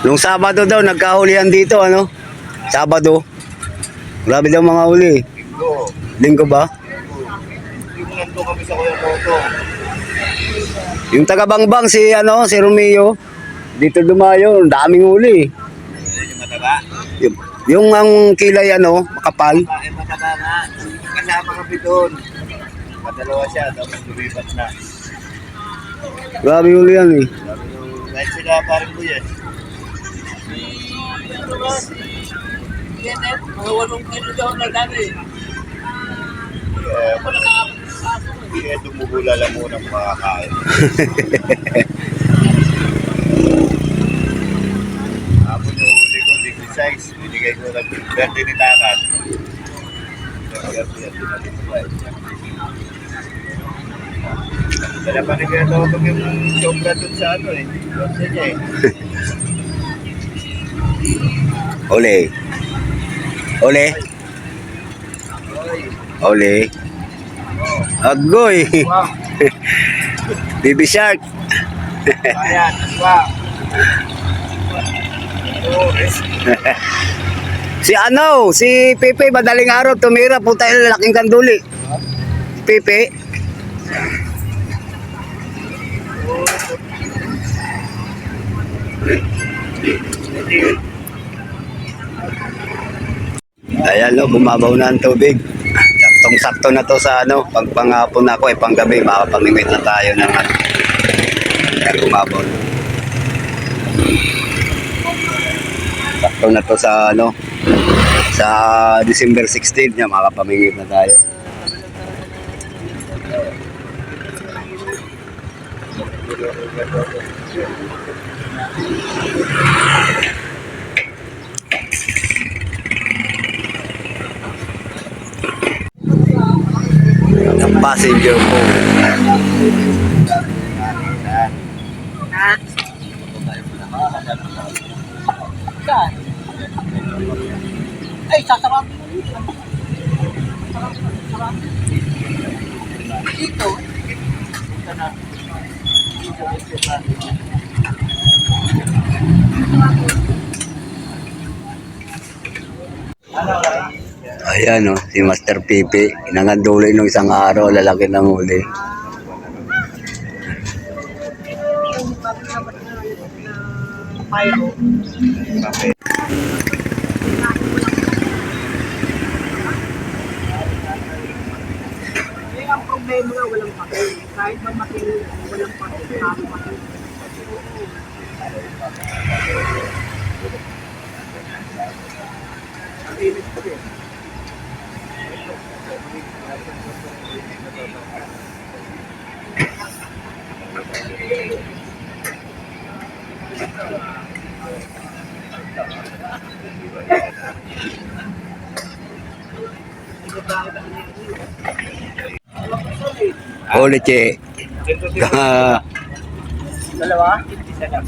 Nung Sabado daw, nagkahulihan dito, ano? Sabado. Grabe daw mga huli. Linggo. Linggo ba? Yung nandun kami sa Kuya Toto. Yung taga-Bangbang, si, ano, si Romeo. Dito dumayo, daming huli. Yung mataba. Yung ang kilay, ano, makapal. Mataba nga. Kasama kami doon. Madalawa siya, tapos lumipat na. Grabe huli yan eh. Kahit sila parang kuya. Mga 8 kilo daw na dami. Kaya dumugula lang muna ng makakain. Ako yung huli ko, big size. Binigay ko lang berde ni Takat. Dala pa rin kaya ito pag yung sobra dun sa ano eh. Kasi niya eh. Huli. Huli. Huli. Agoy. Wow. Baby shark. Ayan, wow. Si ano, si Pepe madaling araw tumira, puta yung laking kanduli. Pepe. Ayan no, bumabaw na ang tubig. Saktong-sakto na to sa ano, pag panghapon ako eh, panggabi, makapamimit na tayo ng ano. Ayan, bumabaw. Sakto na to sa ano, sa December 16 niya, makapamimit na tayo. Ang passenger po. Ay, sasarap. Dito. Ayan o, si Master Pipi. Nanganduloy nung isang araw, lalaki ng huli. Ang problema nga walang pakil. Kahit man makil, walang pakil. Huli, che. Dalawa? Isa lang.